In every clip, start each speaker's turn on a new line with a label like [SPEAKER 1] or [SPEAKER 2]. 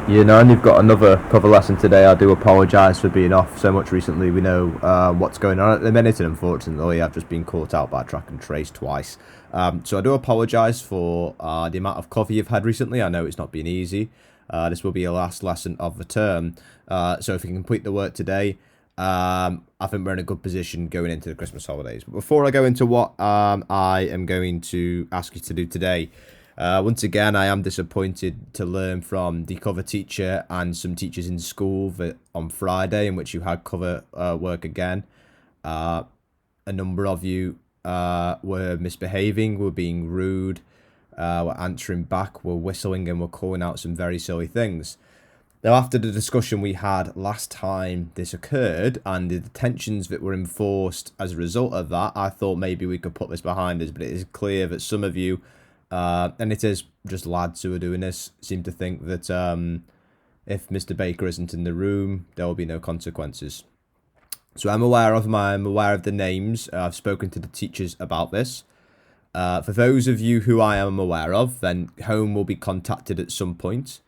[SPEAKER 1] And you've got another cover lesson today. I do apologise for being off so much recently. We know what's going on at the minute, and unfortunately, I've just been caught out by track and trace twice. So I do apologise for the amount of cover you've had recently. I know it's not been easy. This will be your last lesson of the term. So if you can complete the work today, I think we're in a good position going into the Christmas holidays. But before I go into what I am going to ask you to do today, once again, I am disappointed to learn from the cover teacher and some teachers in school that on Friday, in which you had cover work again, a number of you were misbehaving, were being rude, were answering back, were whistling, and were calling out some very silly things. Now, after the discussion we had last time this occurred and the tensions that were enforced as a result of that, I thought maybe we could put this behind us, but it is clear that some of you, and it is just lads who are doing this, seem to think that if Mr. Baker isn't in the room, there will be no consequences. So I'm aware of them, I'm aware of the names, I've spoken to the teachers about this. For those of you who I am aware of, then home will be contacted at some point.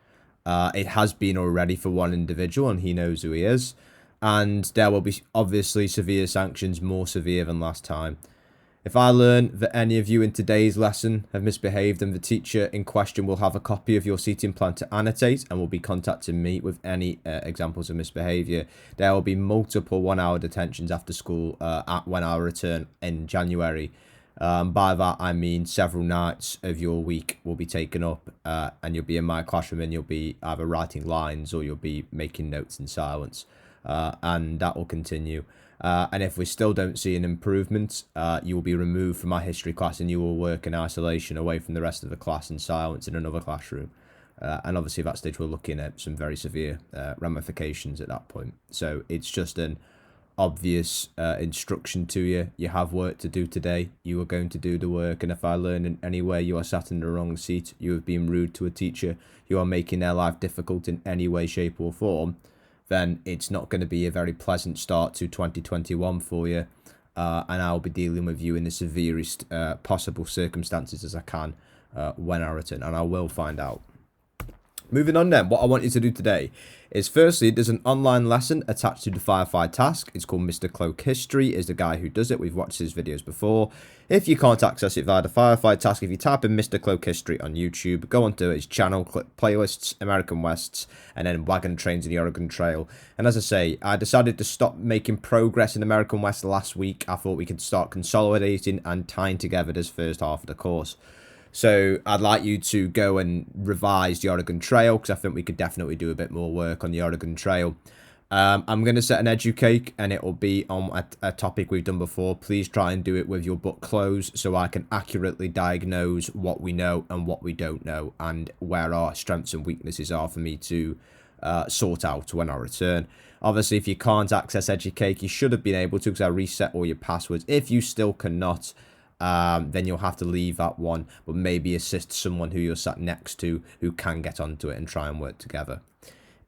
[SPEAKER 1] It has been already for one individual, and he knows who he is. And there will be obviously severe sanctions, more severe than last time. If I learn that any of you in today's lesson have misbehaved, then the teacher in question will have a copy of your seating plan to annotate and will be contacting me with any examples of misbehaviour. There will be multiple 1 hour detentions after school when I return in January. By that I mean several nights of your week will be taken up and you'll be in my classroom and you'll be either writing lines or you'll be making notes in silence. And that will continue. And if we still don't see an improvement, you will be removed from my history class and you will work in isolation away from the rest of the class in silence in another classroom. And obviously at that stage we're looking at some very severe ramifications at that point. So it's just an obvious instruction to you. You have work to do today. You are going to do the work, and if I learn in any way you are sat in the wrong seat, you have been rude to a teacher, you are making their life difficult in any way, shape or form, then it's not going to be a very pleasant start to 2021 for you. And I'll be dealing with you in the severest possible circumstances as I can when I return, and I will find out. Moving on then, what I want you to do today is firstly, there's an online lesson attached to the Firefly task. It's called Mr. Cloak History, is the guy who does it. We've watched his videos before. If you can't access it via the Firefly task, if you type in Mr. Cloak History on YouTube, go onto his channel, click playlists, American Wests, and then Wagon Trains in the Oregon Trail. And as I say, I decided to stop making progress in American West last week. I thought we could start consolidating and tying together this first half of the course. So I'd like you to go and revise the Oregon Trail because I think we could definitely do a bit more work on the Oregon Trail. I'm going to set an educake and it will be on a topic we've done before. Please try and do it with your book closed so I can accurately diagnose what we know and what we don't know and where our strengths and weaknesses are for me to sort out when I return. Obviously, if you can't access educake, you should have been able to because I reset all your passwords. If you still cannot, then you'll have to leave that one, but maybe assist someone who you're sat next to who can get onto it and try and work together.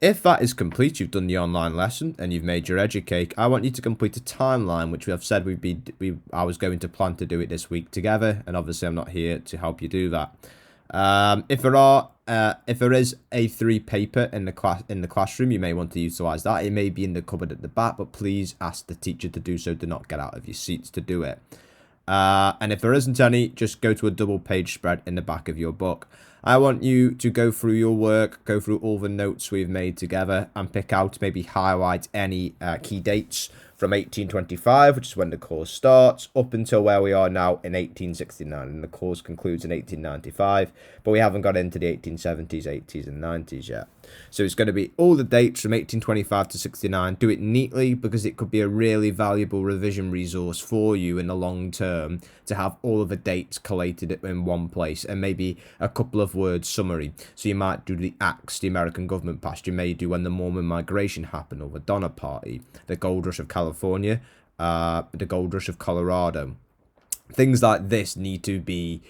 [SPEAKER 1] If that is complete, you've done the online lesson and you've made your educake, I want you to complete a timeline, which we have said I was going to plan to do it this week together, and obviously I'm not here to help you do that. If there is A3 paper in the classroom, you may want to utilize that. It may be in the cupboard at the back, but please ask the teacher to do so. Do not get out of your seats to do it. And if there isn't any, just go to a double page spread in the back of your book. I want you to go through your work, go through all the notes we've made together and pick out, maybe highlight any key dates from 1825, which is when the course starts, up until where we are now in 1869. And the course concludes in 1895, but we haven't got into the 1870s, 80s and 90s yet. So it's going to be all the dates from 1825 to 69. Do it neatly because it could be a really valuable revision resource for you in the long term to have all of the dates collated in one place and maybe a couple of words summary. So you might do the acts the American government passed. You may do when the Mormon migration happened or the Donner Party, the gold rush of California, the gold rush of Colorado. Things like this need to be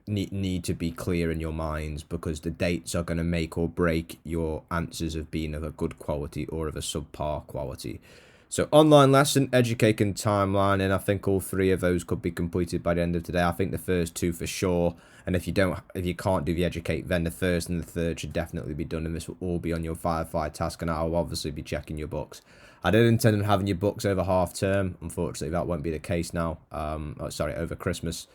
[SPEAKER 1] need to be clear in your minds because the dates are going to make or break your answers of being of a good quality or of a subpar quality. So online lesson, educate and timeline, and I think all three of those could be completed by the end of today. I think the first two for sure, and if you can't do the educate, then the first and the third should definitely be done, and this will all be on your Firefly task, and I'll obviously be checking your books. I did intend on having your books over half term. Unfortunately, that won't be the case now. Over Christmas.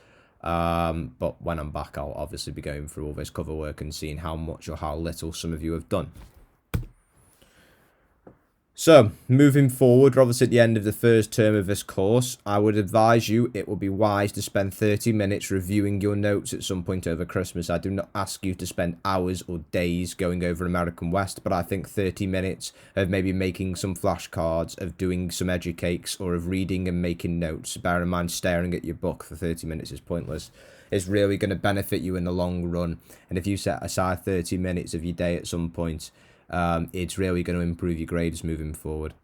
[SPEAKER 1] But when I'm back, I'll obviously be going through all this cover work and seeing how much or how little some of you have done. So, moving forward, we're obviously at the end of the first term of this course. I would advise you, it would be wise to spend 30 minutes reviewing your notes at some point over Christmas. I do not ask you to spend hours or days going over American West, but I think 30 minutes of maybe making some flashcards, of doing some educates, or of reading and making notes. Bear in mind, staring at your book for 30 minutes is pointless. It's really going to benefit you in the long run. And if you set aside 30 minutes of your day at some point, it's really going to improve your grades moving forward.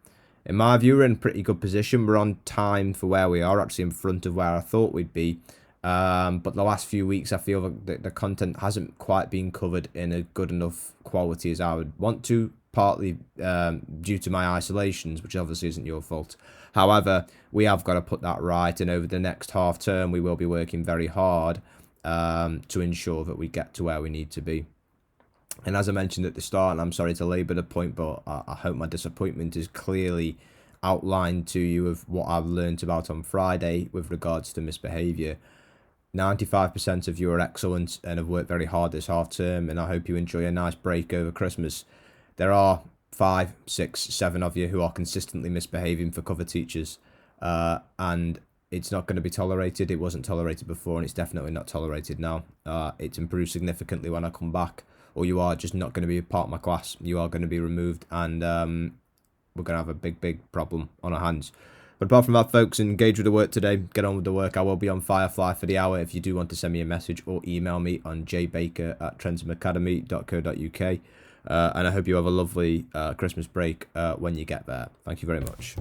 [SPEAKER 1] In my view, we're in a pretty good position. We're on time for where we are, actually in front of where I thought we'd be. But the last few weeks, I feel that the content hasn't quite been covered in a good enough quality as I would want to, partly due to my isolations, which obviously isn't your fault. However, we have got to put that right, and over the next half term, we will be working very hard to ensure that we get to where we need to be. And as I mentioned at the start, and I'm sorry to labour the point, but I hope my disappointment is clearly outlined to you of what I've learnt about on Friday with regards to misbehaviour. 95% of you are excellent and have worked very hard this half term, and I hope you enjoy a nice break over Christmas. There are 5, 6, 7 of you who are consistently misbehaving for cover teachers, and it's not going to be tolerated. It wasn't tolerated before, and it's definitely not tolerated now. It's improved significantly when I come back, or you are just not going to be a part of my class. You are going to be removed, and we're going to have a big problem on our hands. But apart from that, folks, engage with the work today. Get on with the work. I will be on Firefly for the hour if you do want to send me a message or email me on jbaker@trentham academy.co.uk. And I hope you have a lovely Christmas break when you get there. Thank you very much.